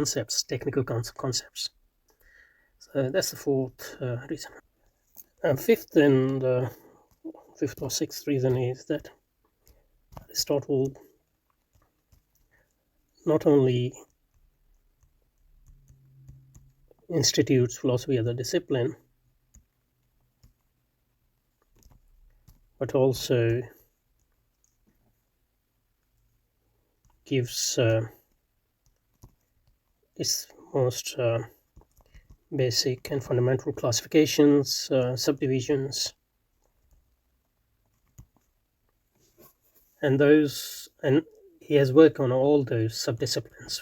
concepts, technical concepts. So that's the fourth reason. Fifth or sixth reason is that Aristotle not only institutes philosophy as a discipline, but also gives its most basic and fundamental classifications, subdivisions, and he has worked on all those subdisciplines,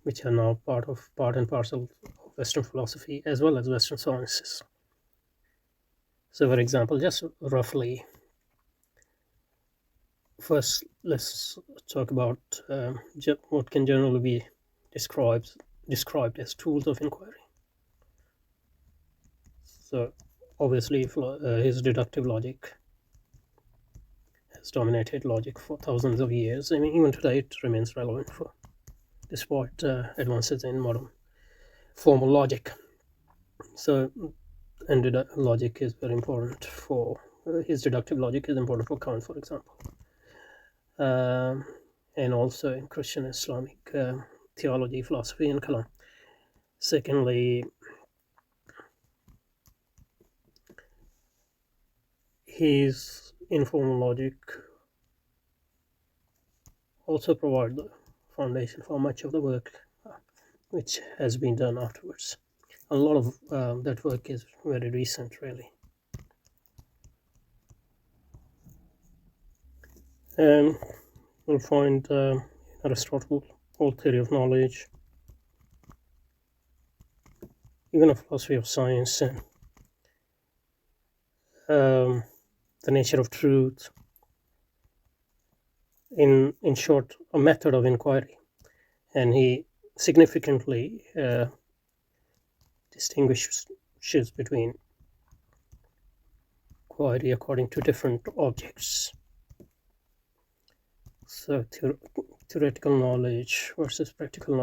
which are now part and parcel of Western philosophy as well as Western sciences. So, for example, just roughly, first let's talk about what can generally be described as tools of inquiry. So, obviously, his deductive logic has dominated logic for thousands of years. I mean, even today it remains relevant despite advances in modern formal logic. So, and logic is very important for his deductive logic is important for Kant, for example, and also in Christian Islamic theology, philosophy, and Kalam. Secondly, his informal logic also provides the foundation for much of the work which has been done afterwards. A lot of that work is very recent, really. And we'll find Aristotle, whole theory of knowledge, even a philosophy of science, and the nature of truth. In short, a method of inquiry. And he significantly distinguishes between inquiry according to different objects. So theoretical knowledge versus practical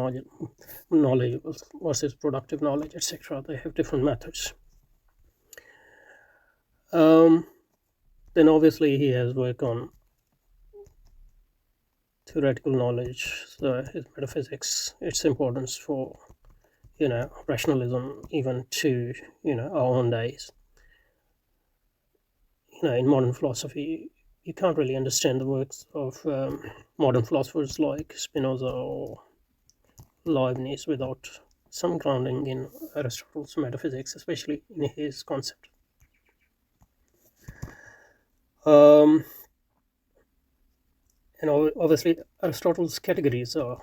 knowledge versus productive knowledge, etc. They have different methods. Then obviously he has worked on theoretical knowledge, so his metaphysics, its importance for rationalism, even to our own days. In modern philosophy, you can't really understand the works of modern philosophers like Spinoza or Leibniz without some grounding in Aristotle's metaphysics, especially in his concept. And obviously, Aristotle's categories are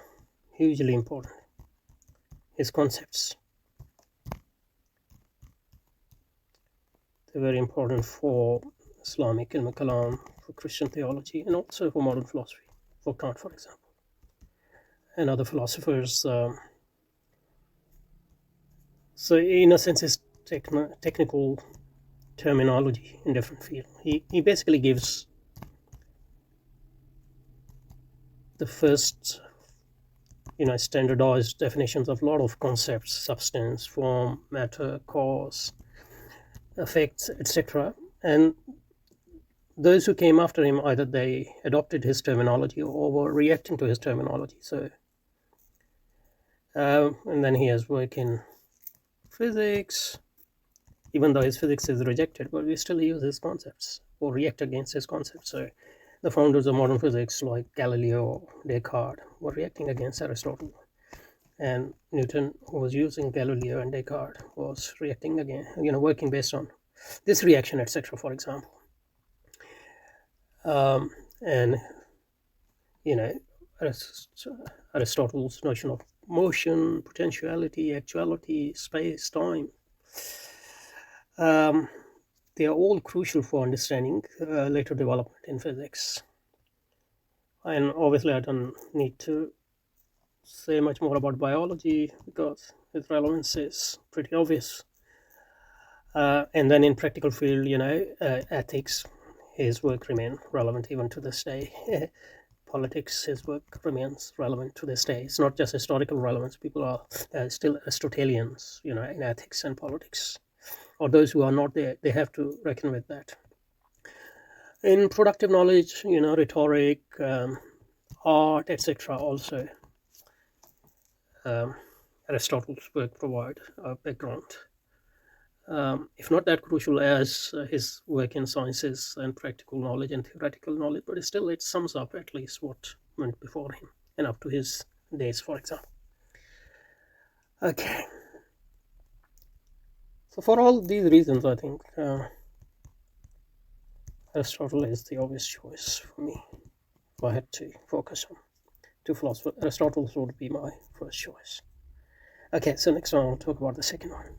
hugely important. His concepts, they're very important for Islamic ilm kalam, for Christian theology, and also for modern philosophy, for Kant, for example, and other philosophers. So, in a sense, his technical terminology in different fields. He basically gives the first standardized definitions of a lot of concepts: substance, form, matter, cause, effects, etc. And those who came after him, either they adopted his terminology or were reacting to his terminology. So and then he has worked in physics, even though his physics is rejected, but we still use his concepts or react against his concepts. So the founders of modern physics, like Galileo, Descartes, were reacting against Aristotle. And Newton, who was using Galileo and Descartes, was reacting again, working based on this reaction, etc., for example. And, Aristotle's notion of motion, potentiality, actuality, space, time, they are all crucial for understanding later development in physics. And obviously, I don't need to say much more about biology because its relevance is pretty obvious. And then in practical field, ethics, his work remain relevant even to this day. politics, his work remains relevant to this day. It's not just historical relevance. People are still Aristotelians, in ethics and politics. Or those who are not there, they have to reckon with that. In productive knowledge, rhetoric, art, etc. also, Aristotle's work provide a background. If not that crucial as his work in sciences and practical knowledge and theoretical knowledge, but still it sums up at least what went before him and up to his days, for example. Okay. So for all these reasons, I think Aristotle is the obvious choice for me. If I had to focus on two philosophers, Aristotle would be my first choice. Okay, so next one I'll talk about the second one.